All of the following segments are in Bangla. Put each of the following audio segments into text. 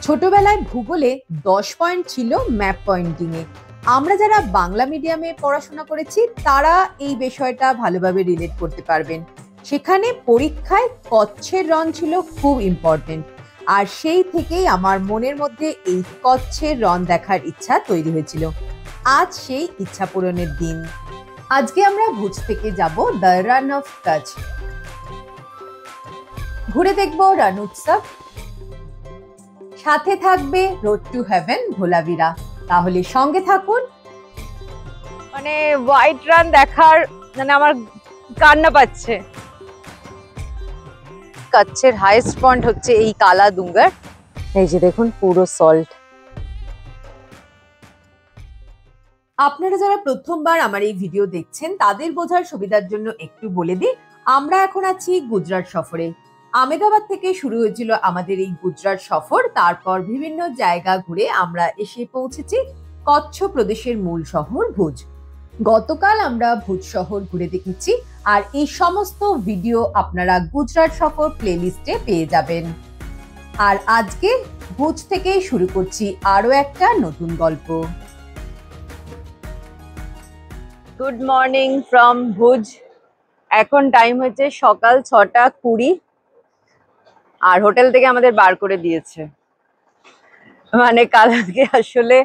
ছোটবেলায় ভূগোলে 10 পয়েন্ট ছিল ম্যাপ পয়েন্টিং এ। আমরা যারা বাংলা মিডিয়ামে পড়াশোনা করেছি তারা এই বিষয়টা ভালোভাবে রিলেট করতে পারবেন। সেখানে পরীক্ষায় কচ্ছের রন ছিল খুব ইম্পর্টেন্ট, আর সেই থেকেই আমার মনের মধ্যে এই কচ্ছের রন দেখার ইচ্ছা তৈরি হয়েছিল। আজ সেই ইচ্ছা পূরণের দিন। আজকে আমরা ভুজ থেকে যাব দ্য রান অফ কচ্ছ, ঘুরে দেখব রণ উৎসব, সাথে থাকবে রোড টু হেভেন ধোলাভিরা। তাহলে সঙ্গে থাকুন। মানে হোয়াইট রান দেখার আমার কান্না পাচ্ছে। কচ্ছের হাইয়েস্ট পয়েন্ট হচ্ছে এই কালা ডুঙ্গার। এই যে দেখুন পুরো সল্ট। আপনারা যারা প্রথমবার আমার এই ভিডিও দেখছেন তাদের বোঝার সুবিধার জন্য একটু বলে দিই, আমরা এখন আছি গুজরাট সফরে। আহমেদাবাদ থেকে শুরু হয়েছিল আমাদের এই গুজরাট সফর। তারপর বিভিন্ন জায়গা ঘুরে আমরা এসে পৌঁছেছি কচ্ছ প্রদেশের মূল শহর ভুজ। গতকাল আমরা ভুজ শহর ঘুরে দেখেছি, আর এই সমস্ত ভিডিও আপনারা গুজরাট সফর প্লেলিস্টে পেয়ে যাবেন। আর আজকে ভুজ থেকে শুরু করছি আরো একটা নতুন গল্প। গুড মর্নিং ফ্রম ভুজ। এখন টাইম হচ্ছে সকাল 6:20, আর হোটেল থেকে আমাদের বার করে দিয়েছে। মানে কালকে আসলে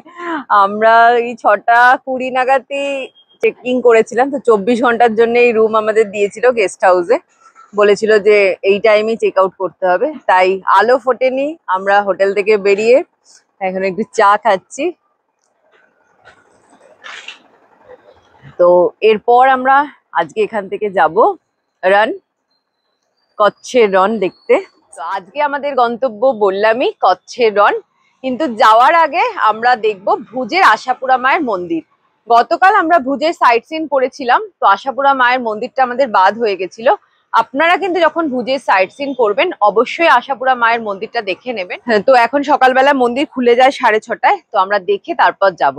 আমরা এই 6:20 নাগাদই চেক ইন করেছিলাম, তো 24 ঘন্টার জন্য এই রুম আমাদের দিয়েছিল গেস্ট হাউসে। বলেছিল যে এই টাইমে চেক আউট করতে হবে, তাই আলো ফোটেনি। আমরা হোটেল থেকে বেরিয়ে এখন একটু চা খাচ্ছি। তো এরপর আমরা আজকে এখান থেকে যাব রান, কচ্ছের রন দেখতে। তো আজকে আমাদের গন্তব্য বললামই কচ্ছের রন, কিন্তু যাওয়ার আগে আমরা দেখব ভুজের আশাপুরা মায়ের মন্দির। গতকাল আমরা ভুজের সাইট সিন করেছিলাম, তো আশাপুরা মায়ের মন্দিরটা আমাদের বাদ হয়ে গেছিল। আপনারা কিন্তু যখন ভুজের সাইট সিন করবেন অবশ্যই আশাপুরা মায়ের মন্দিরটা দেখে নেবেন। তো এখন সকালবেলা মন্দির খুলে যায় 6:30টায়, তো আমরা দেখে তারপর যাব।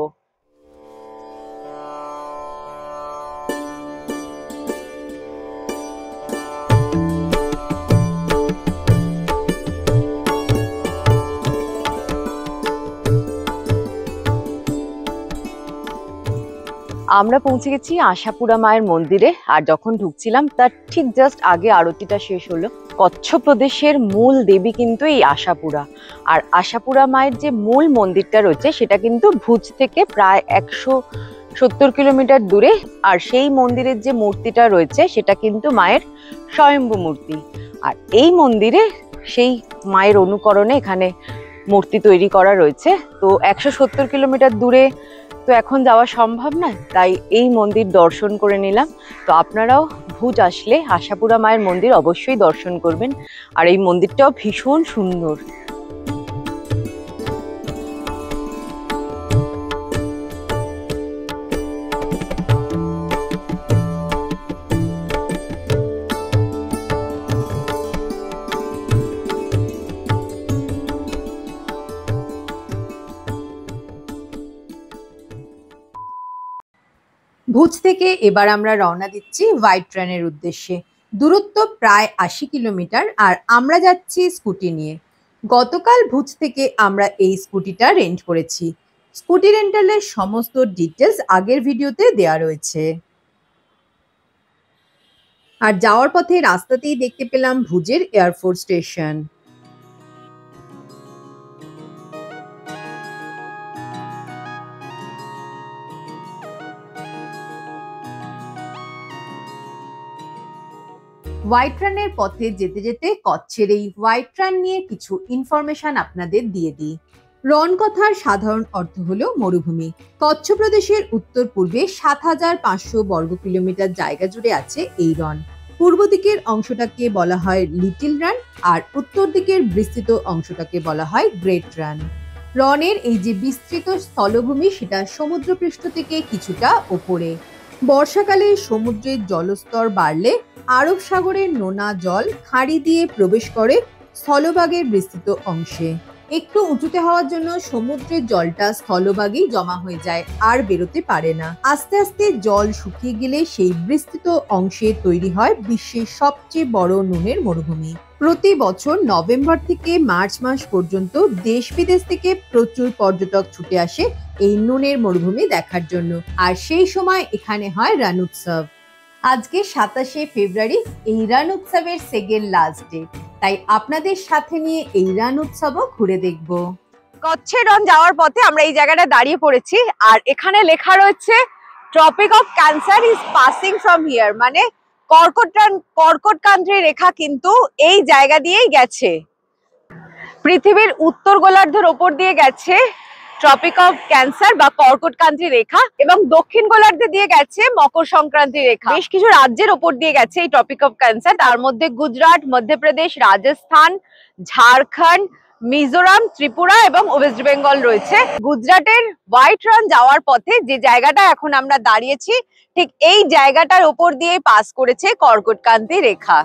আমরা পৌঁছে গেছি আশাপুরা মায়ের মন্দিরে, আর যখন ঢুকছিলাম তার ঠিক জাস্ট আগে আরতিটা শেষ হলো। কচ্ছ প্রদেশের মূল দেবী কিন্তু এই আশাপুরা, আর আশাপুরা মায়ের যে মূল মন্দিরটা রয়েছে সেটা কিন্তু ভুজ থেকে প্রায় 170 কিলোমিটার দূরে। আর সেই মন্দিরের যে মূর্তিটা রয়েছে সেটা কিন্তু মায়ের স্বয়ম্ভু মূর্তি। আর এই মন্দিরে সেই মায়ের অনুকরণে এখানে মূর্তি তৈরি করা রয়েছে। তো 170 কিলোমিটার দূরে তো এখন যাওয়া সম্ভব না, তাই এই মন্দির দর্শন করে নিলাম। তো আপনারাও ভুজ আসলে আশাপুরা মায়ের মন্দির অবশ্যই দর্শন করবেন, আর এই মন্দিরটাও ভীষণ সুন্দর। ভুজ থেকে এবার আমরা রওনা দিচ্ছি হোয়াইট রানের উদ্দেশ্যে। দূরত্ব প্রায় 80 কিলোমিটার, আর আমরা যাচ্ছি স্কুটি নিয়ে। গতকাল ভুজ থেকে আমরা এই স্কুটিটা রেন্ট করেছি। স্কুটি রেন্টালের সমস্ত ডিটেলস আগের ভিডিওতে দেওয়া রয়েছে। আর যাওয়ার পথে রাস্তাতেই দেখতে পেলাম ভুজের এয়ারফোর্স স্টেশন। হোয়াইট রানের পথে যেতে যেতে কচ্ছের এই হোয়াইট রান নিয়ে কিছু ইনফরমেশন আপনাদের দিয়ে দিই। রন কথার সাধারণ অর্থ হলো মরুভূমি। কচ্ছ প্রদেশের উত্তর পূর্বে ৭৫০০ বর্গ কিলোমিটার জায়গা জুড়ে আছে এই রন। পূর্ব দিকের অংশটাকে বলা হয় লিটল রান, আর উত্তর দিকের বিস্তৃত অংশটাকে বলা হয় গ্রেট রান। রনের এই যে বিস্তৃত স্থলভূমি সেটা সমুদ্রপৃষ্ঠ থেকে কিছুটা ওপরে। বর্ষাকালে সমুদ্রের জলস্তর বাড়লে আরব সাগরের নোনা জল খাঁড়ি দিয়ে প্রবেশ করে স্থলভাগের বিস্তৃত অংশে। একটু উঁচুতে হওয়ার জন্য সমুদ্রের জলটা স্থলভাগেই জমা হয়ে যায়, আর বেরোতে পারে না। আস্তে আস্তে জল শুকিয়ে গেলে সেই বিস্তৃত অংশে তৈরি হয় বিশ্বের সবচেয়ে বড় নুনের মরুভূমি। প্রতি বছর নভেম্বর থেকে মার্চ মাস পর্যন্ত দেশ বিদেশ থেকে প্রচুর পর্যটক ছুটে আসে এই নুনের মরুভূমি দেখার জন্য। আর সেই সময় এখানে হয় রণ উৎসব। আজকে 27শে ফেব্রুয়ারি এই রণ উৎসবের সেকেন্ড লাস্ট ডে, তাই আপনাদের সাথে নিয়ে এই রণ উৎসবও ঘুরে দেখব। কচ্ছের রণ যাওয়ার পথে আমরা এই জায়গাটা দাঁড়িয়ে পড়েছি, আর এখানে লেখা রয়েছে tropic of cancer is passing from here, মানে কর্কটক্রান্তি রেখা কিন্তু এই জায়গা দিয়েই গেছে। পৃথিবীর উত্তর গোলার্ধের ওপর দিয়ে গেছে ট্রপিক অফ ক্যান্সার বা কর্কটক্রান্তি রেখা, এবং দক্ষিণ গোলার্ধে দিয়ে গেছে মকর সংক্রান্তি রেখা। বেশ কিছু রাজ্যের ওপর দিয়ে গেছে এই ট্রপিক অফ ক্যান্সার, তার মধ্যে গুজরাট, মধ্যপ্রদেশ, রাজস্থান, ঝাড়খণ্ড, মিজোরাম, ত্রিপুরা এবং ওয়েস্ট বেঙ্গল রয়েছে। গুজরাটের হোয়াইট রণ যাওয়ার পথে যে জায়গাটা এখন আমরা দাঁড়িয়েছি, ঠিক এই জায়গাটার ওপর দিয়ে পাস করেছে কর্কটক্রান্তি রেখা।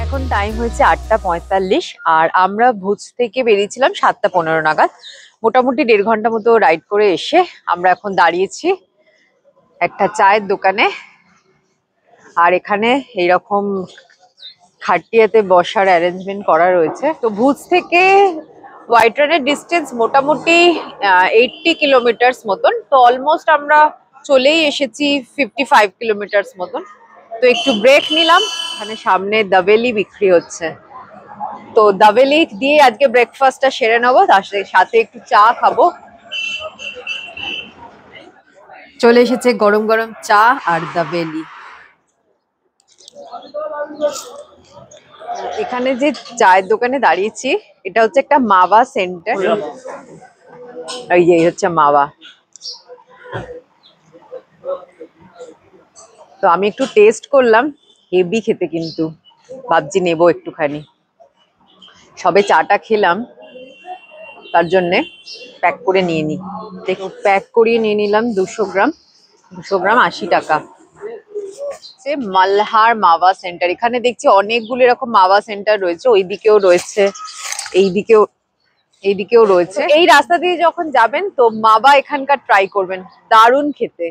এখন টাইম হয়েছে 8:45, আর আমরা ভুজ থেকে বেরিয়েছিলাম 7:15 নাগাদ। মোটামুটি 1.5 ঘন্টা মতো রাইড করে এসে আমরা এখন দাঁড়িয়েছি একটা চায়ের দোকানে। আর এখানে এইরকম খাটিয়াতে বসার অ্যারেঞ্জমেন্ট করা রয়েছে। তো ভুজ থেকে হোয়াইট রানের ডিস্টেন্স মোটামুটি 80 কিলোমিটার্স মতন। তো অলমোস্ট আমরা চলেই এসেছি 55 কিলোমিটার্স মতন। তো একটু ব্রেক নিলাম, এখানে সামনে দাবেলি বিক্রি হচ্ছে, তো দাবেলি দিয়ে আজকে ব্রেকফাস্টটা সেরে নেবো, তার সাথে একটু চা খাবো। চলে এসেছে গরম গরম চা আর দাবেলি। এখানে যে চায়ের দোকানে দাঁড়িয়েছি, এটা হচ্ছে একটা মাওয়া সেন্টার। এই হচ্ছে মাওয়া। তো আমি একটু টেস্ট করলাম, হেভি খেতে, কিন্তু ভাবছি নেবো একটুখানি। সবে চাটা খেলাম, তার জন্যে প্যাক করে নিয়ে নিই। দেখুন, প্যাক করিয়ে নিয়ে নিলাম 200 গ্রাম। 200 গ্রাম 80 টাকা। মালহার মাওয়া সেন্টার, এখানে দেখছি অনেকগুলো এরকম মাওয়া সেন্টার রয়েছে, ওইদিকেও রয়েছে, এইদিকেও রয়েছে। এই রাস্তা দিয়ে যখন যাবেন তো মাওয়া এখানকার ট্রাই করবেন, দারুণ খেতে।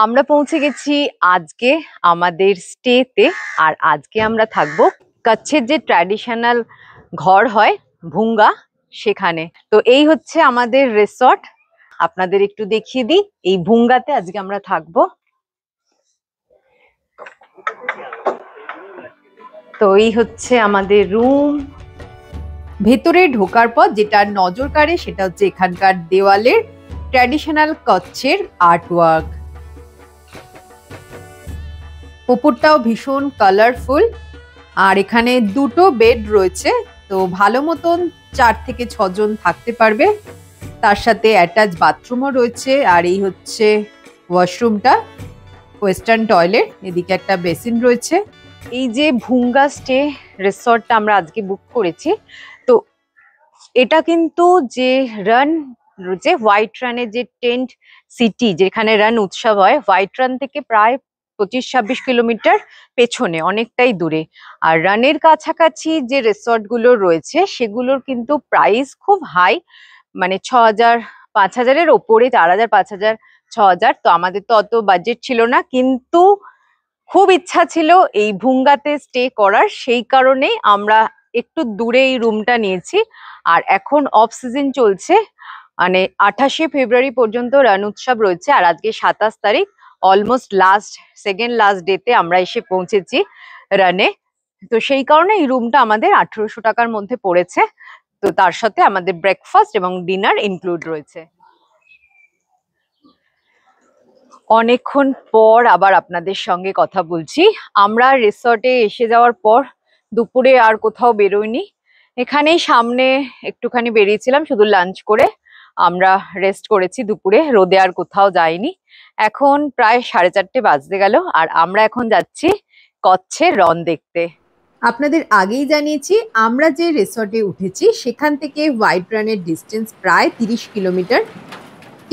আমরা পৌঁছে গেছি আজকে আমাদের স্টেতে, আর আজকে আমরা থাকবো কচ্ছের যে ট্র্যাডিশনাল ঘর হয় ভুঙ্গা, সেখানে। তো এই হচ্ছে আমাদের রিসর্ট, আপনাদের একটু দেখিয়ে দিই। এই ভুঙ্গাতে আজকে আমরা থাকবো। তো এই হচ্ছে আমাদের রুম। ভেতরে ঢোকার পর যেটা নজর কাড়ে সেটা হচ্ছে এখানকার দেওয়ালের ট্র্যাডিশনাল কচ্ছের আর্টওয়ার্ক। ওপরটাও ভীষণ কালারফুল, আর এখানে 2টো বেড রয়েছে, তো ভালো মতন 4 থেকে 6 জন থাকতে পারবে। তার সাথে অ্যাটাচ বাথরুমও রয়েছে। আর এই হচ্ছে ওয়াশরুমটা, ওয়েস্টার্ন টয়লেট, এদিকে একটা বেসিন রয়েছে। এই যে ভুঙ্গা স্টে রিসর্টটা আমরা আজকে বুক করেছি, তো এটা কিন্তু যে হোয়াইট রানের যে টেন্ট সিটি, যেখানে রণ উৎসব হয়, হোয়াইট রান থেকে প্রায় 25-26 কিলোমিটার পেছনে, অনেকটাই দূরে। আর রানের কাছাকাছি যে রিসর্ট গুলো রয়েছে সেগুলোর কিন্তু প্রাইস খুব হাই, মানে 6,000, 5,000-এর ওপরে, 4,000, 5,000, 6,000। তো আমাদের তো অত বাজেট ছিল না, কিন্তু খুব ইচ্ছা ছিল এই ভুঙ্গাতে স্টে করার, সেই কারণেই আমরা একটু দূরে এই রুমটা নিয়েছি। আর এখন অফ সিজন চলছে, মানে 28শে ফেব্রুয়ারি পর্যন্ত রণ উৎসব রয়েছে, আর আজকে 27 তারিখ, অলমোস্ট সেকেন্ড লাস্ট ডেতে আমরা এসে পৌঁছেছি রণে। তো সেই কারণে এই রুমটা আমাদের 1800 টাকার মধ্যে পড়েছে। তো তার সাথে আমাদের ব্রেকফাস্ট এবং ডিনার ইনক্লুড রয়েছে। অনেকক্ষণ পর আবার আপনাদের সঙ্গে কথা বলছি। আমরা রিসর্টে এসে যাওয়ার পর দুপুরে আর কোথাও বেরোইনি, এখানেই সামনে একটুখানি বেরিয়েছিলাম শুধু লাঞ্চ করে। আমরা রেস্ট করেছি দুপুরে, রোদে আর কোথাও যাইনি। এখন প্রায় 4:30 বাজতে গেল, আর আমরা এখন যাচ্ছি কচ্ছের রণ দেখতে। আপনাদের আগেই জানিয়েছি আমরা যে রিসর্টে উঠেছি সেখান থেকে হোয়াইট রানের ডিস্টেন্স প্রায় 30 কিলোমিটার।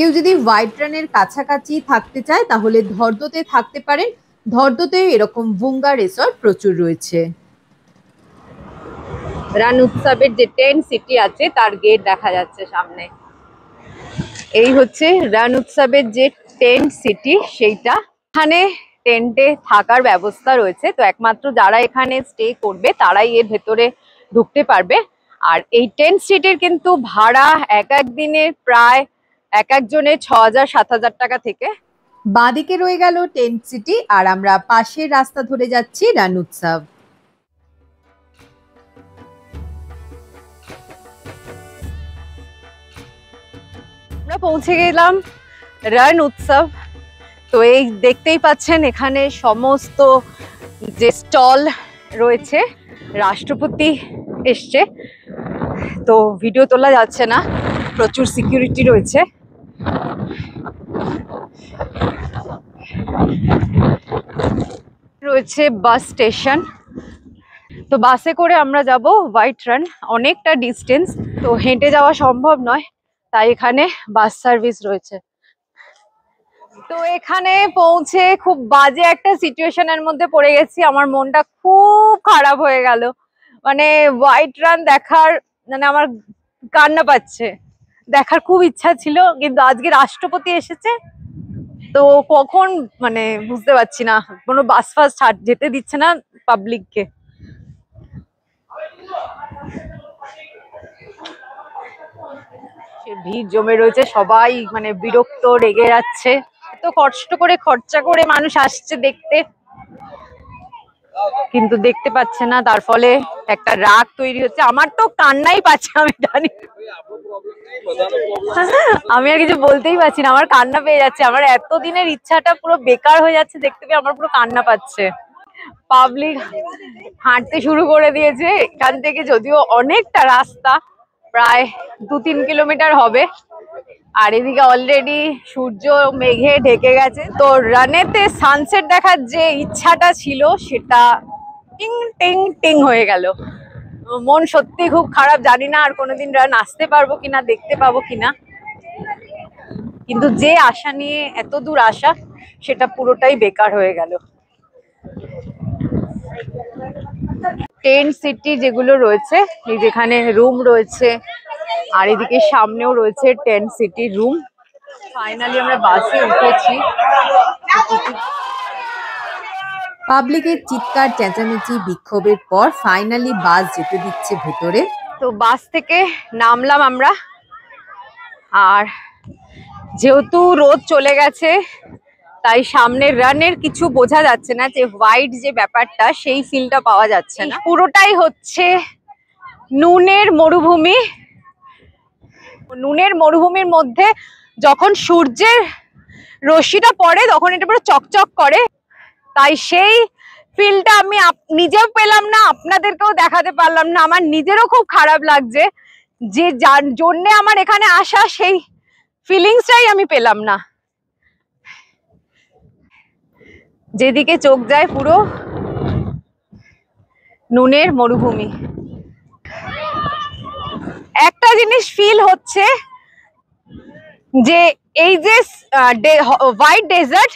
কেউ যদি হোয়াইট রানের কাছাকাছি থাকতে চায় তাহলে ধর্দোতে থাকতে পারেন। ধর্দোতে এরকম ভুঙ্গা রিসর্ট প্রচুর রয়েছে। রান উৎসবের যে টেন্ট সিটি আছে তার গেট দেখা যাচ্ছে সামনে। এই হচ্ছে রান উৎসবের যে টেন্ট সিটি, সেইটা। এখানে টেন্টে থাকার ব্যবস্থা রয়েছে, তো একমাত্র যারা এখানে স্টে করবে তারাই এর ভেতরে ঢুকতে পারবে। আর এই টেন্ট সিটির কিন্তু ভাড়া এক এক দিনের প্রায় এক একজনের 6,000-7,000 টাকা থেকে। বাঁদিকে রয়ে গেল টেন্ট সিটি, আর আমরা পাশের রাস্তা ধরে যাচ্ছি রান উৎসব। আমরা পৌঁছে গেলাম রান উৎসব। তো এই দেখতেই পাচ্ছেন এখানে সমস্ত যে স্টল রয়েছে, রাষ্ট্রপতি এসছে, তো ভিডিও তোলা যাচ্ছে না, প্রচুর সিকিউরিটি রয়েছে। রয়েছে বাস স্টেশন, তো বাসে করে আমরা যাব হোয়াইট রান। অনেকটা ডিস্টেন্স, তো হেঁটে যাওয়া সম্ভব নয়, তাই এখানে বাস সার্ভিস রয়েছে। তো এখানে পৌঁছে খুব বাজে একটা সিচুয়েশনের মধ্যে পড়ে গেছি, আমার মনটা খুব খারাপ হয়ে গেল। মানে হোয়াইট রান দেখার, মানে আমার কান্না পাচ্ছে, দেখার খুব ইচ্ছা ছিল, কিন্তু আজকে রাষ্ট্রপতি এসেছে তো কখন মানে বুঝতে পারছি না, কোনো বাস ফাস যেতে দিচ্ছে না পাবলিককে। ভিড় জমে রয়েছে, সবাই মানে বিরক্ত, রেগে যাচ্ছে। এত কষ্ট করে খরচা করে মানুষ আসছে দেখতে, কিন্তু দেখতে পাচ্ছে না, তার ফলে একটা রাগ তৈরি হচ্ছে। আমার তো কান্নাই পাচ্ছে, আমি জানি, আমি আর কিছু বলতেই পারছি না, আমার কান্না পেয়ে যাচ্ছে। আমার এতদিনের ইচ্ছাটা পুরো বেকার হয়ে যাচ্ছে দেখতে পেয়ে, আমার পুরো কান্না পাচ্ছে। পাবলিক হাঁটতে শুরু করে দিয়েছে এখান থেকে, যদিও অনেকটা রাস্তা, প্রায় 2-3 কিলোমিটার হবে। আর এদিকে অলরেডি সূর্য মেঘে ঢেকে গেছে। তো রানেতে সানসেট দেখার যে ইচ্ছাটা ছিল সেটা টিং টিং টিং হয়ে গেল। মন সত্যি খুব খারাপ, জানি না আর কোনোদিন রান আসতে পারবো কিনা, দেখতে পাবো কিনা। কিন্তু যে আশা নিয়ে এত দূর আসা, সেটা পুরোটাই বেকার হয়ে গেল। টেন্ট সিটি যেগুলো রয়েছে, এই যেখানে রুম রয়েছে, আর এদিকে সামনেও রয়েছে টেন্ট সিটি রুম। ফাইনালি আমরা বাসে উঠেছি। পাবলিকের চিৎকার চেঁচামেচি বিক্ষোভের পর ফাইনালি বাস যেতে দিচ্ছে ভেতরে। তো বাস থেকে নামলাম আমরা, আর যেহেতু রোদ চলে গেছে তাই সামনের রানের কিছু বোঝা যাচ্ছে না, যে হোয়াইট যে ব্যাপারটা সেই ফিলটা পাওয়া যাচ্ছে না। পুরোটাই হচ্ছে নুনের মরুভূমি। নুনের মরুভূমির মধ্যে যখন সূর্যের রশ্মিটা পড়ে তখন এটা পুরো চকচক করে, তাই সেই ফিলটা আমি নিজেও পেলাম না, আপনাদেরকেও দেখাতে পারলাম না। আমার নিজেরও খুব খারাপ লাগছে যে যার জন্য আমার এখানে আসা, সেই ফিলিংসটাই আমি পেলাম না। যেদিকে চোখ যায় পুরো নুনের মরুভূমি। একটা জিনিস ফিল হচ্ছে যে এই যে হোয়াইট ডেজার্ট,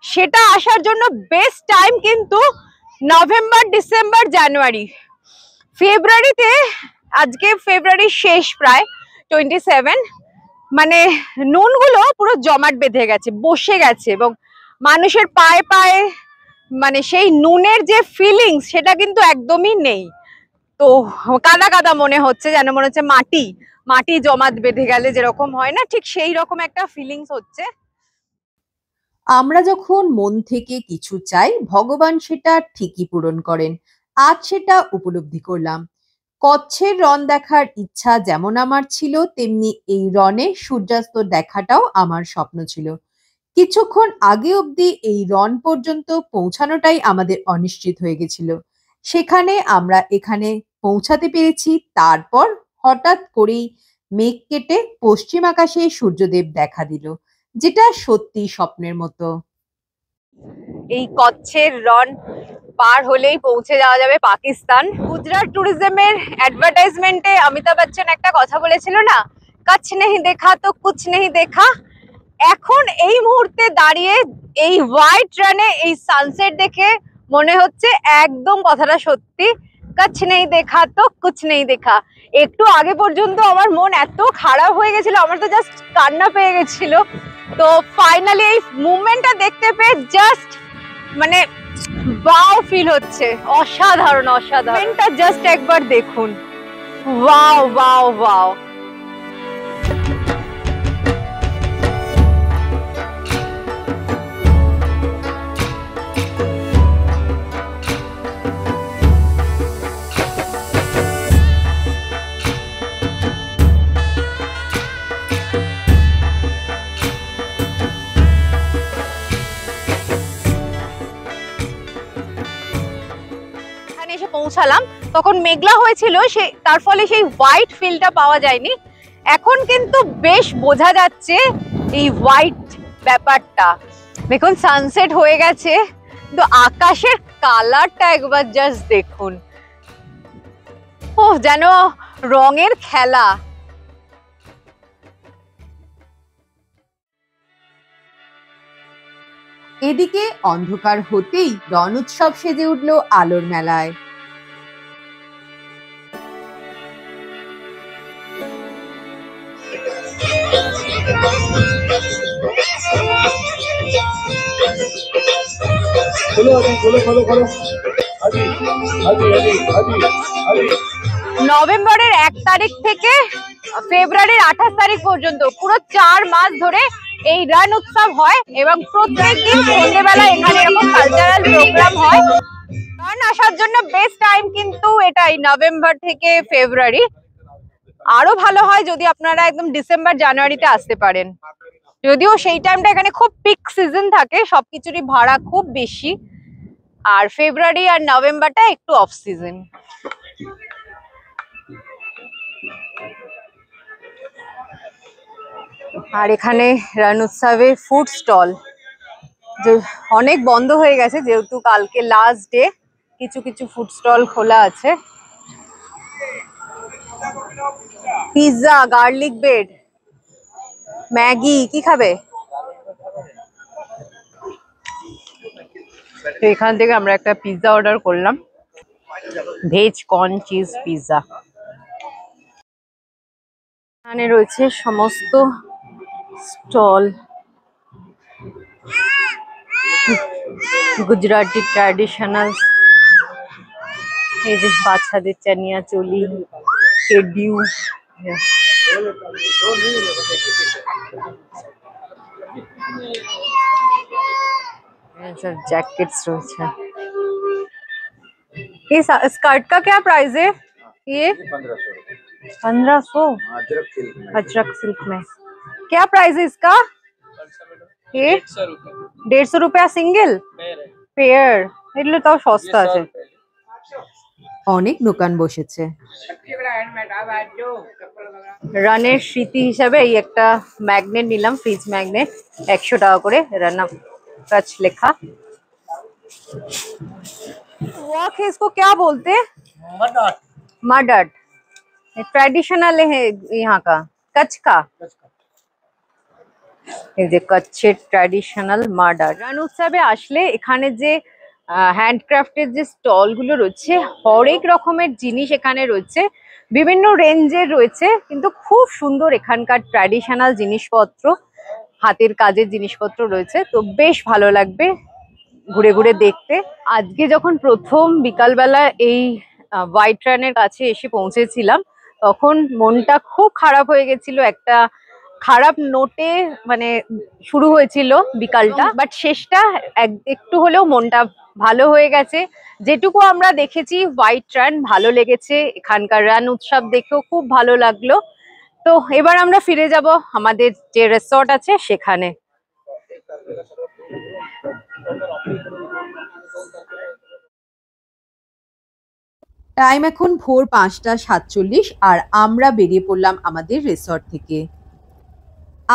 সেটা আসার জন্য বেস্ট টাইম কিন্তু নভেম্বর, ডিসেম্বর, জানুয়ারি। ফেব্রুয়ারিতে, আজকে ফেব্রুয়ারির শেষ, প্রায় 27, মানে নুনগুলো পুরো জমাট বেঁধে গেছে, বসে গেছে, এবং মানুষের পায়ে পায়ে মানে সেই নুনের যে ফিলিংস সেটা কিন্তু একদমই নেই। তো কাদা কাদা মনে হচ্ছে, যেন মনে হচ্ছে মাটি মাটি জমাট বেঁধে গেলে যেরকম হয় না, ঠিক সেই রকম একটা ফিলিংস হচ্ছে। আমরা যখন মন থেকে কিছু চাই, ভগবান সেটা ঠিকই পূরণ করেন। আজ সেটা উপলব্ধি করলাম। কচ্ছের রন দেখার ইচ্ছা যেমন আমার ছিল, তেমনি এই রনে সূর্যাস্ত দেখাটাও আমার স্বপ্ন ছিল। কিছুক্ষণ আগে অবধি এই রন পর্যন্ত পৌঁছানোটাই আমাদের অনিশ্চিত হয়ে গেছিল। সেখানে আমরা এখানে পৌঁছাতে পেরেছি, তারপর হঠাৎ করেই মেঘ কেটে পশ্চিম আকাশে সূর্যদেব দেখা দিল, যেটা সত্যি স্বপ্নের মতো। এই কচ্ছের রন পার হলেই পৌঁছে যাওয়া যাবে পাকিস্তান। গুজরাট ট্যুরিজমের অ্যাডভার্টাইজমেন্টে অমিতাভ বচ্চন একটা কথা বলেছিল না, কচ্ছ নেহি দেখা তো কুছ নেহি দেখা। এখন এই মুহূর্তে দাঁড়িয়ে এই হোয়াইট রানে এই সানসেট দেখে মনে হচ্ছে একদম কথাটা সত্যি, কুছ নেই দেখা তো কুছ নেই দেখা। একটু আগে পর্যন্ত আমার মন এত খারাপ হয়ে গেছিল, আমার তো জাস্ট কান্না পেয়ে গেছিল। তো ফাইনালি এই মুভমেন্টটা দেখতে পেয়ে জাস্ট মানে ওয়াও ফিল হচ্ছে, অসাধারণ অসাধারণ। এটা জাস্ট একবার দেখুন, ওয়াও ওয়াও ওয়াও। এসে পৌঁছালাম, তখন মেঘলা হয়েছিল, তার ফলে সেই হোয়াইট ফিলটা পাওয়া যায়নি। এখন কিন্তু বেশ বোঝা যাচ্ছে এই হোয়াইট ব্যাপারটা। দেখুন সানসেট হয়ে গেছে, কিন্তু আকাশের কালারটা একবার জাস্ট দেখুন, ও যেন রঙের খেলা। এদিকে অন্ধকার হতেই রণ উৎসব সেজে উঠল আলোর মেলায়। নভেম্বরের 1 তারিখ থেকে ফেব্রুয়ারির 28 তারিখ পর্যন্ত পুরো 4 মাস ধরে এই রণ উৎসব হয় এবং প্রত্যেকদিন সন্ধ্যেবেলা এখানে এরকম কালচারাল প্রোগ্রাম হয়। রণ আসার জন্য বেস্ট টাইম কিন্তু এটাই, নভেম্বর থেকে ফেব্রুয়ারি। আরো ভালো হয় যদি আপনারা একদম ডিসেম্বর জানুয়ারিতে আসতে পারেন, যদিও সেই টাইমটা এখানে খুব পিক সিজন থাকে, সবকিছুরই ভাড়া খুব বেশি। আর ফেব্রুয়ারি আর নভেম্বরটা একটু অফ সিজন। আর এখানে রণ উৎসবে ফুড স্টল যে অনেক বন্ধ হয়ে গেছে, যেহেতু কালকে লাস্ট ডে, কিছু কিছু ফুড স্টল খোলা আছে। পিৎজা, গার্লিক ব্রেড, ম্যাগি, কি খাবে? তো এখান থেকে আমরা একটা পিৎজা অর্ডার করলাম, ভেজ কর্ন চিজ পিৎজা। এখানে রয়েছে সমস্ত স্টল, গুজরাটি ট্র্যাডিশনাল, এই যে বাচ্চাদের চানিয়া চোলি, কেডিউ, जैकेट्स রয়েছে। ये स्कर्ट का क्या प्राइस है? ये 1500 अजरक सिल्क में। क्या प्राइस है इसका? ये 150 रुपया सिंगल पेयर, এগুলো তাও সস্তা আছে। অনেক দোকান বসেছে। রানের স্মৃতি হিসাবে এই একটা ম্যাগনেট নিলাম, ফ্রিজ ম্যাগনেট, 100 টাকা করে, রানা टच लिखा। वॉक है, इसको क्या बोलते हैं? Mud art. ट्रेडिशनल है यहाँ का, कच्छ का। এই যে কচ্ছের ট্র্যাডিশনাল মাড আর্ট। রণ উৎসবে আসলে এখানে যে হ্যান্ডক্রাফটের যে স্টল গুলো রয়েছে, হরেক রকমের জিনিস এখানে রয়েছে, বিভিন্ন রেঞ্জের রয়েছে, কিন্তু খুব সুন্দর এখানকার ট্র্যাডিশনাল জিনিসপত্র, হাতের কাজের জিনিসপত্র রয়েছে। তো বেশ ভালো লাগবে ঘুরে ঘুরে দেখতে। আজকে যখন প্রথম বিকালবেলা এই হোয়াইট রানের কাছে এসে পৌঁছেছিলাম, তখন মনটা খুব খারাপ হয়ে গেছিল, একটা খারাপ নোটে মানে শুরু হয়েছিল বিকালটা, বাট শেষটা একটু হলেও মনটা ভালো হয়ে গেছে। যেটুকু আমরা দেখেছি হোয়াইট রান ভালো লেগেছে, এখানকার রান উৎসব দেখেও খুব ভালো লাগলো। তো এবার আমরা ফিরে যাব আমাদের যে রিসর্ট আছে সেখানে। টাইম এখন ভোর 5:47 আর আমরা বেরিয়ে পড়লাম আমাদের রিসর্ট থেকে।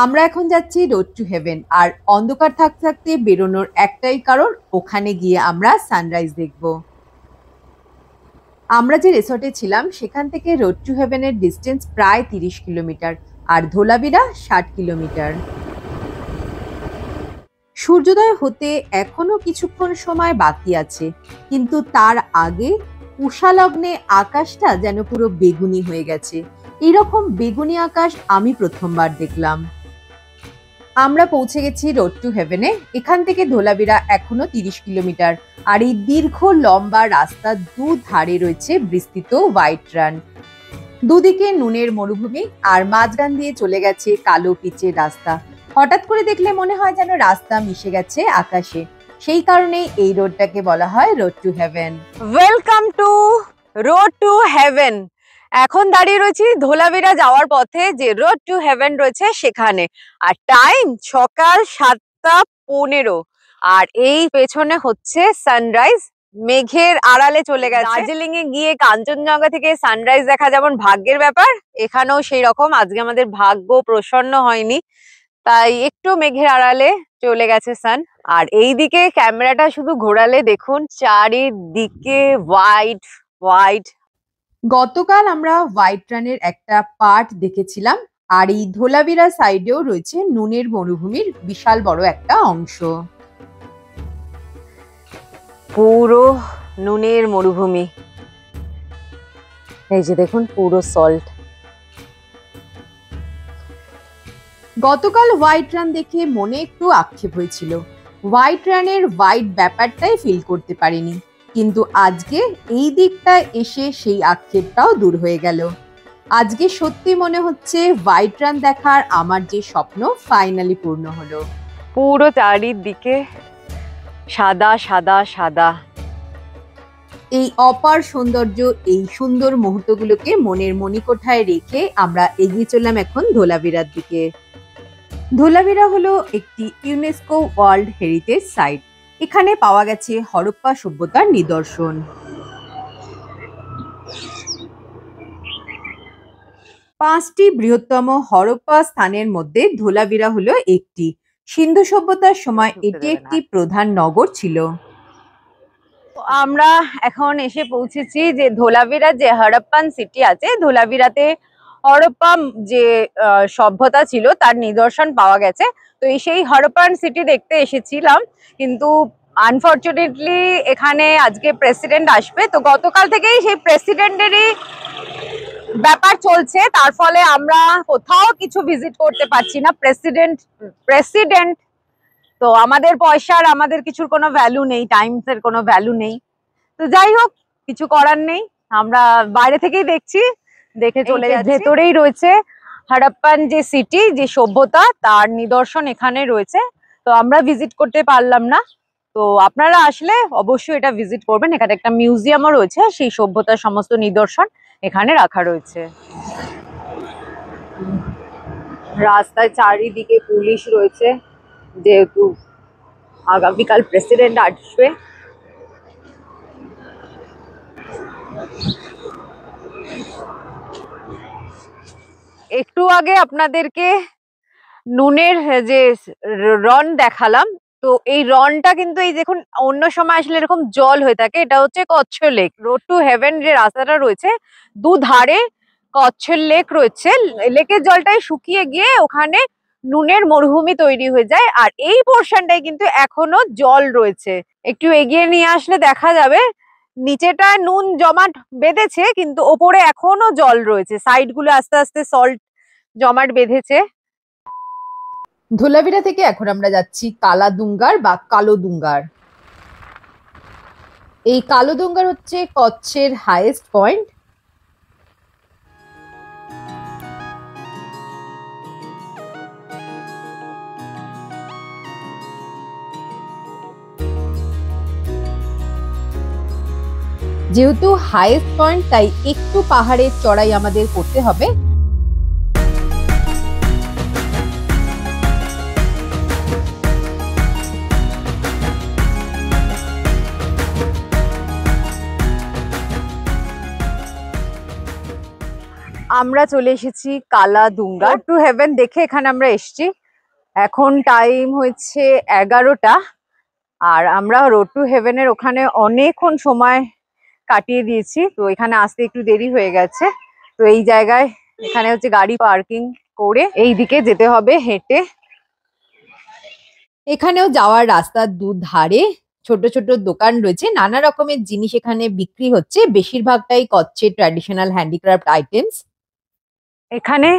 আমরা এখন যাচ্ছি রোড টু হেভেন, আর অন্ধকার থাকতে থাকতে বেরোনোর একটাই কারণ, ওখানে গিয়ে আমরা সানরাইজ দেখব। আমরা যে রিসর্টে ছিলাম সেখান থেকে রোড টু হেভেনের ডিস্টেন্স প্রায় 30 কিলোমিটার, আর ধোলাবিরা 60 কিলোমিটার। সূর্যোদয় হতে এখনো কিছুক্ষণ সময় বাকি আছে, কিন্তু তার আগে উষালগ্নে আকাশটা যেন পুরো বেগুনি হয়ে গেছে। এরকম বেগুনি আকাশ আমি প্রথমবার দেখলাম। আমরা পৌঁছে গেছি রোড টু হেভেনে। এখান থেকে ধোলাভিরা এখনো 30 কিলোমিটার। আর এই দীর্ঘ লম্বা রাস্তার দুধারে রয়েছে বিস্তৃত হোয়াইট রান। দুদিকে নুনের মরুভূমি আর মাঝখান দিয়ে চলে গেছে কালো পিচের রাস্তা। হঠাৎ করে দেখলে মনে হয় যেন রাস্তা মিশে গেছে আকাশে। সেই কারণে এই রোডটাকে বলা হয় road to heaven. Welcome to road to heaven. এখন দাঁড়িয়ে রয়েছি ধোলাভিরা যাওয়ার পথে, যে রোড টু হেভেন রয়েছে সেখানে। আর টাইম সকাল 7:15। আর এই পেছনে হচ্ছে সানরাইজ, মেঘের আড়ালে চলে গেছে। দার্জিলিং এ গিয়ে কাঞ্চনজঙ্ঘা থেকে সানরাইজ দেখা যেমন ভাগ্যের ব্যাপার, এখানেও সেই রকম। আজকে আমাদের ভাগ্য প্রসন্ন হয়নি, তাই একটু মেঘের আড়ালে চলে গেছে সান। আর এইদিকে ক্যামেরাটা শুধু ঘোরালে দেখুন চারিদিকে হোয়াইট হোয়াইট। গতকাল আমরা হোয়াইট রানের একটা পার্ট দেখেছিলাম। আর এই ধোলাভিরা সাইডেও রয়েছে নুনের মরুভূমির বিশাল বড় একটা অংশ। পুরো নুনের মরুভূমি, এই যে দেখুন পুরো সল্ট। গতকাল হোয়াইট রান দেখে মনে একটু আক্ষেপ হয়েছিল। হোয়াইট রানের হোয়াইট ব্যাপারটাই ফিল করতে পারিনি, কিন্তু আজকে এই দিকটায় এসে সেই আক্ষেপটাও দূর হয়ে গেল। আজকে সত্যি মনে হচ্ছে হোয়াইট রান দেখার আমার যে স্বপ্ন ফাইনালি পূর্ণ হলো। পুরো চারিদিকে সাদা সাদা সাদা। এই অপার সৌন্দর্য, এই সুন্দর মুহূর্তগুলোকে মনের মণিকোঠায় রেখে আমরা এগিয়ে চললাম এখন ধোলাভিরার দিকে। ধোলাভিরা হলো একটি ইউনেস্কো ওয়ার্ল্ড হেরিটেজ সাইট। এখানে পাওয়া গেছে হরপ্পা সভ্যতার নিদর্শন। পাঁচটি বৃহত্তম হরপ্পা স্থানের মধ্যে ধোলাভিরা হলো একটি। সিন্ধু সভ্যতার সময় এটি একটি প্রধান নগর ছিল। আমরা এখন এসে পৌঁছেছি যে ধোলাভিরা যে হরপ্পান সিটি আছে, ধোলাভিরাতে হরপ্পা যে সভ্যতা ছিল তার নিদর্শন পাওয়া গেছে। তো সেই হরপ্পান সিটি দেখতে এসেছিলাম, কিন্তু আনফরচুনেটলি এখানে আজকে প্রেসিডেন্ট আসবে, তো গতকাল থেকেই সেই প্রেসিডেন্টেরই ব্যাপার চলছে, তার ফলে আমরা কোথাও কিছু ভিজিট করতে পারছি না। প্রেসিডেন্ট তো আমাদের পয়সার, আমাদের কিছুর কোনো ভ্যালু নেই, টাইমস এর কোনো ভ্যালু নেই। তো যাই হোক, কিছু করার নেই, আমরা বাইরে থেকেই দেখছি, দেখে চলে যাচ্ছি। ভেতরেই রয়েছে হরপ্পান যে সিটি, যে সভ্যতা, তার নিদর্শন এখানে রয়েছে। তো আমরা ভিজিট করতে পারলাম না, তো আপনারা আসলে অবশ্যই এটা ভিজিট করবেন। এখানে একটা মিউজিয়ামও রয়েছে, সেই সভ্যতার সমস্ত নিদর্শন এখানে রাখা রয়েছে। রাস্তায় চারিদিকে পুলিশ রয়েছে, যেহেতু আগামীকাল প্রেসিডেন্ট আসবে। একটু আগে আপনাদেরকে নুনের যে রন দেখালাম, তো এই রনটা কিন্তু এই দেখুন অন্য সময় আসলে এরকম জল হয়ে থাকে। এটা হচ্ছে Kutch lake. Road to heaven যে রাস্তাটা রয়েছে, দুধারে কচ্ছ লেক রয়েছে। লেকের জলটাই শুকিয়ে গিয়ে ওখানে নুনের মরুভূমি তৈরি হয়ে যায়, আর এই পোর্শনটাই কিন্তু এখনো জল রয়েছে। একটু এগিয়ে নিয়ে আসলে দেখা যাবে নিচেটা নুন জমাট বেঁধেছে, কিন্তু ওপরে এখনো জল রয়েছে। সাইড গুলো আস্তে আস্তে সল্ট জমাট বেঁধেছে। ধোলাভিরা থেকে এখন আমরা যাচ্ছি কালাদুঙ্গার বা কালোদুঙ্গার। এই কালোদুঙ্গার হচ্ছে কচ্ছের হাইয়েস্ট পয়েন্ট। যেহেতু হাইয়েস্ট পয়েন্ট, তাই একটু পাহাড়ের চড়াই আমাদের করতে হবে। আমরা চলে এসেছি কালাদুঙ্গা। টু হেভেন দেখে এখানে আমরা এসেছি। এখন টাইম হচ্ছে 11টা, আর আমরা রোড টু হেভেনের ওখানে অনেকক্ষণ সময় কাটিয়ে দিয়েছি, তো এখানে আসতে একটু দেরি হয়ে গেছে। তো এই জায়গায় এখানে হচ্ছে গাড়ি পার্কিং করে এই দিকে যেতে হবে হেঁটে। এখানেও যাওয়ার রাস্তার দুধারে ছোট ছোট দোকান রয়েছে, নানা রকমের জিনিস এখানে বিক্রি হচ্ছে, বেশিরভাগটাই কচ্ছের ট্র্যাডিশনাল হ্যান্ডিক্রাফট আইটেমস। এখানে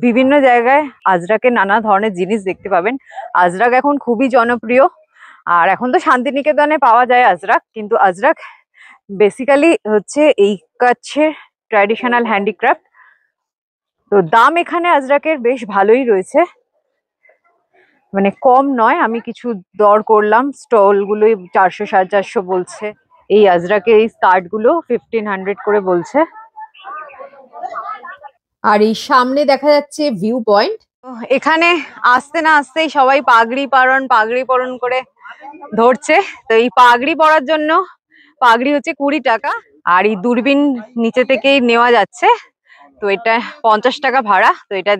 বিভিন্ন জায়গায় আজরাকের নানা ধরনের জিনিস দেখতে পাবেন। আজরাক এখন খুবই জনপ্রিয়, আর এখন তো শান্তিনিকেতনে পাওয়া যায় আজরাক, কিন্তু আজরাক বেসিক্যালি হচ্ছে এই কচ্ছের ট্র্যাডিশনাল হ্যান্ডিক্রাফট। তো দাম এখানে আজরাকের বেশ ভালোই রয়েছে, মানে কম নয়। আমি কিছু দর করলাম, স্টল গুলোই 400 450 বলছে। এই আজরাকের এই স্কার্ট গুলো 1500 করে বলছে। আর এই সামনে দেখা যাচ্ছে ভিউ পয়েন্ট। এখানে আসতে না আসতেই সবাই পাগড়ি পরন করে ধরছে। তো এই পাগড়ি পরার জন্য পাগড়ি হচ্ছে 20 টাকা, আর এই দূরবীন নিচে থেকেই নেওয়া যাচ্ছে। তো এটা 50 টাকা ভাড়া। তো এটা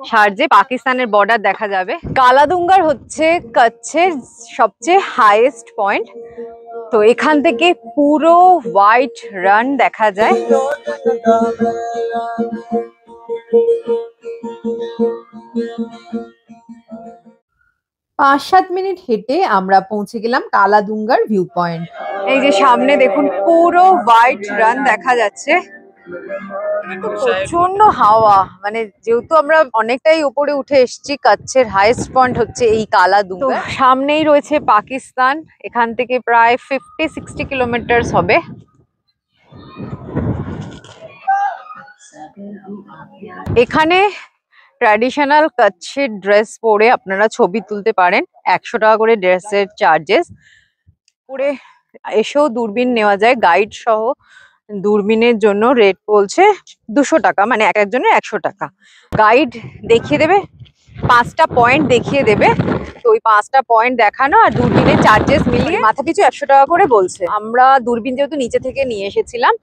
সাহায্যে পাকিস্তানের বর্ডার দেখা যাবে। কালাদুঙ্গার হচ্ছে কচ্ছের সবচেয়ে হাইয়েস্ট পয়েন্ট। তো এখান থেকে পুরো হোয়াইট রান দেখা যায়। 5-7 মিনিট হেঁটে আমরা পৌঁছে গেলাম কালাদুঙ্গার ভিউ পয়েন্ট। এই যে সামনে দেখুন পুরো হোয়াইট রান দেখা যাচ্ছে। প্রচন্ড হাওয়া, মানে যেহেতু আমরা অনেকটাই উপরে উঠে এসেছি, কচ্ছের হাইয়েস্ট পয়েন্ট হচ্ছে এই কালাদুঙ্গা। সামনেই রয়েছে পাকিস্তান, এখান থেকে প্রায় 50-60 কিলোমিটার হবে। এখানে ট্র্যাডিশনাল কচ্ছের ড্রেস পরে আপনারা ছবি তুলতে পারেন। 100 টাকা করে ড্রেসের চার্জেস। পরে এসেও দূরবীন নেওয়া যায় গাইড সহ। দূরবীনের জন্য রেট বলছে 200 টাকা, মানে এক একজনের 100 টাকা। গাইড দেখিয়ে দেবে, 5টা পয়েন্ট দেখিয়ে দেবে। তো ওই 5টা পয়েন্ট দেখানো আর দূরবীনের চার্জেস মিলিয়ে মাথা পিছু 100 টাকা করে বলছে। আমরা দূরবীন যেহেতু নিচে থেকে নিয়ে এসেছিলাম,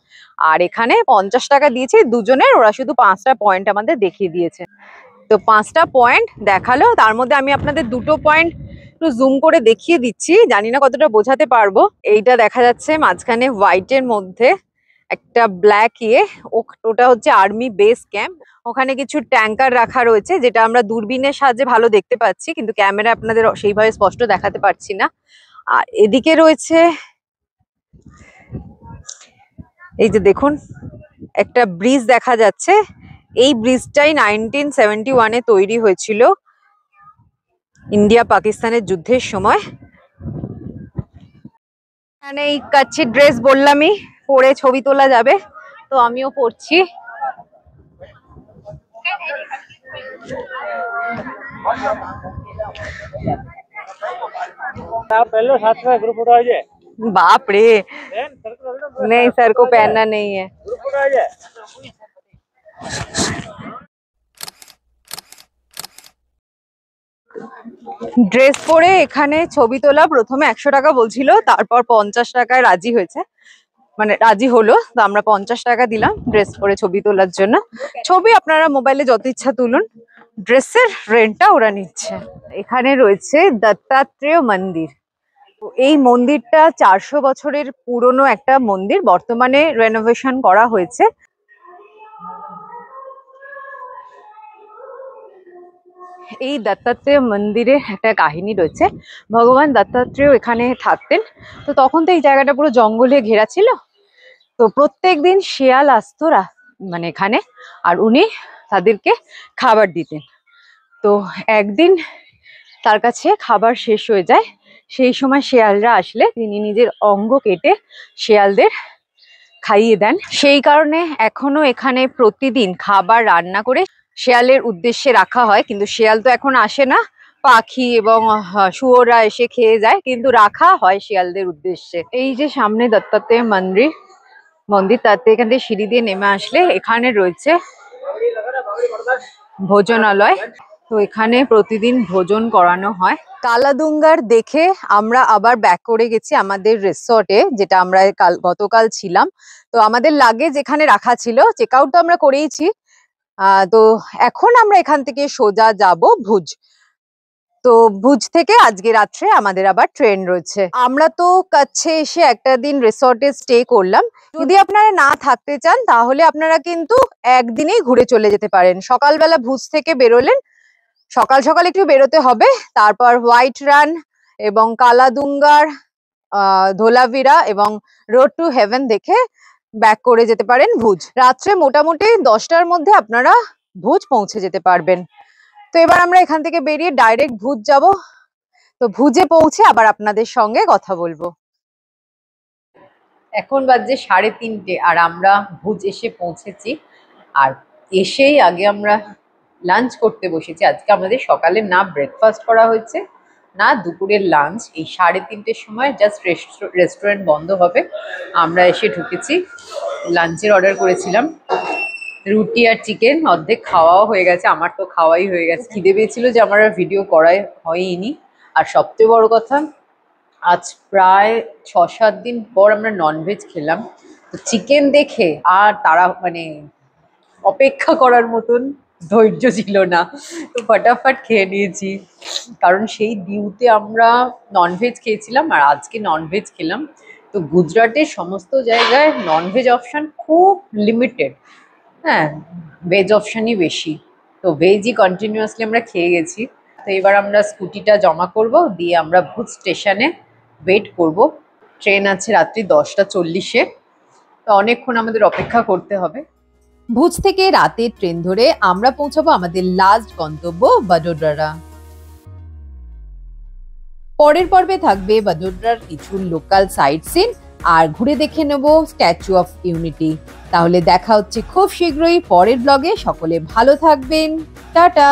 আর এখানে 50 টাকা দিয়েছি দুজনের, ওরা শুধু 5টা পয়েন্ট আমাদের দেখিয়ে দিয়েছে। তো 5টা পয়েন্ট দেখালো, তার মধ্যে আমি আপনাদের দুটো পয়েন্ট একটু জুম করে দেখিয়ে দিচ্ছি, জানি না কতটা বোঝাতে পারবো। এইটা দেখা যাচ্ছে মাঝখানে হোয়াইটের মধ্যে একটা ব্ল্যাক ওটা হচ্ছে আর্মি বেস ক্যাম্প। ওখানে কিছু ট্যাঙ্কার রাখা রয়েছে, যেটা আমরা দূরবীনের সাহায্যে ভালো দেখতে পাচ্ছি, কিন্তু ক্যামেরা আপনাদের সেইভাবে স্পষ্ট দেখাতে পারছি না। আর এদিকে রয়েছে এই যে দেখুন একটা ব্রিজ দেখা যাচ্ছে। এই ব্রিজটাই 1971-এ তৈরি হয়েছিল ইন্ডিয়া পাকিস্তানের যুদ্ধের সময়। এখানে এই কচ্ছের ড্রেস বললামই, পরে ছবি তোলা যাবে, তো আমিও পরছি। बाप रे, नहीं सर को पहनना नहीं है। ড্রেস পরে এখানে ছবি তোলা প্রথমে 100 টাকা বলছিল, তারপর 50 টাকায় রাজি হয়েছে, মানে রাজি হলো। তো আমরা 50 টাকা দিলাম ড্রেস পরে ছবি তোলার জন্য। ছবি আপনারা মোবাইলে যত ইচ্ছা তুলুন, ড্রেসের রেন্টটা ওরা নিচ্ছে। এখানে রয়েছে দত্তাত্রেয় মন্দির। এই মন্দিরটা 400 বছরের পুরনো একটা মন্দির, বর্তমানে রেনোভেশন করা হয়েছে। এই দত্তাত্রেয় মন্দিরে একটা কাহিনী রয়েছে। ভগবান দত্তাত্রেয় এখানে থাকতেন, তো তখন তো এই জায়গাটা পুরো জঙ্গলে ঘেরা ছিল। তো প্রত্যেকদিন শিয়াল আসতো মানে এখানে, আর উনি তাদেরকে খাবার দিতেন। তো একদিন তার কাছে খাবার শেষ হয়ে যায়, সেই সময় শিয়ালরা আসলে তিনি নিজের অঙ্গ কেটে শিয়ালদের খাইয়ে দেন। সেই কারণে এখনো এখানে প্রতিদিন খাবার রান্না করে শিয়ালের উদ্দেশ্যে রাখা হয়, কিন্তু শিয়াল তো এখন আসে না, পাখি এবং শুয়োররা এসে খেয়ে যায়, কিন্তু রাখা হয় শিয়ালদের উদ্দেশ্যে। এই যে সামনে দত্তাত্রেয় মন্দির, তাতে এখান থেকে সিঁড়ি দিয়ে নেমে আসলে এখানে রয়েছে ভোজনালয়। তো এখানে প্রতিদিন ভোজন করানো হয়। কালাদুঙ্গার দেখে আমরা আবার ব্যাক করে গেছি আমাদের রিসর্টে, যেটা আমরা গতকাল ছিলাম। তো আমাদের লাগেজ এখানে রাখা ছিল, চেক আউট তো আমরা করেইছি। তো এখন আমরা এখান থেকে সোজা যাব ভুজ। তো ভুজ থেকে আজকে রাত্রে আমাদের আবার ট্রেন রয়েছে। আমরা তো কচ্ছে এসে একটা দিন রিসর্টে স্টে করলাম। যদি আপনারা না থাকতে চান তাহলে আপনারা কিন্তু একদিনেই ঘুরে চলে যেতে পারেন। সকালবেলা ভুজ থেকে বেরোলেন, সকাল সকাল একটু বেরোতে হবে, তারপর হোয়াইট রান এবং কালাদুঙ্গার, ধোলাভিরা এবং রোড টু হেভেন দেখে ব্যাক করে যেতে পারেন ভুজ। রাত্রে মোটামুটি 10টার মধ্যে আপনারা ভুজ পৌঁছে যেতে পারবেন। তো এবার আমরা এখান থেকে বেরিয়ে ডাইরেক্ট ভুজ যাব। তো ভুজে পৌঁছে আবার আপনাদের সঙ্গে কথা বলবো। এখন বাজে 3:30 আর আমরা ভুজ এসে পৌঁছেছি। আর এসেই আগে আমরা লাঞ্চ করতে বসেছি। আজকে আমাদের সকালে না ব্রেকফাস্ট করা হয়েছে না দুপুরের লাঞ্চ। এই 3:30-র সময় জাস্ট রেস্টুরেন্ট বন্ধ হবে, আমরা এসে ঢুকেছি। লাঞ্চের অর্ডার করেছিলাম রুটি আর চিকেন, অর্ধেক খাওয়াও হয়ে গেছে, আমার তো খাওয়াই হয়ে গেছে। খিদে পেয়েছিল যে আমার আর ভিডিও করাই হয়নি। আর সবচেয়ে বড় কথা, আজ প্রায় 6-7 দিন পর আমরা ননভেজ খেলাম। তো চিকেন দেখে আর তারা মানে অপেক্ষা করার মতন ধৈর্য ছিল না, তো ফটাফট খেয়ে নিয়েছি। কারণ সেই ডিউতে আমরা ননভেজ খেয়েছিলাম আর আজকে ননভেজ খেলাম। তো গুজরাটের সমস্ত জায়গায় ননভেজ অপশান খুব লিমিটেড, হ্যাঁ ভেজ অপশানই বেশি। তো ভেজই কন্টিনিউয়াসলি আমরা খেয়ে গেছি। তো এবার আমরা স্কুটিটা জমা করব, দিয়ে আমরা ভুজ স্টেশনে ওয়েট করব। ট্রেন আছে রাত্রি 10:40-এ, তো অনেকক্ষণ আমাদের অপেক্ষা করতে হবে। ভুজ থেকে রাতের ট্রেন ধরে আমরা পৌঁছাবো আমাদের লাস্ট গন্তব্য বদোদরা। পরের পর্বে থাকবে বদোদরার কিছু লোকাল সাইট সিন আর ঘুরে দেখে নেব স্ট্যাচু অফ ইউনিটি। তাহলে দেখা হচ্ছে খুব শীঘ্রই পরের ব্লগে। সকলে ভালো থাকবেন, টাটা।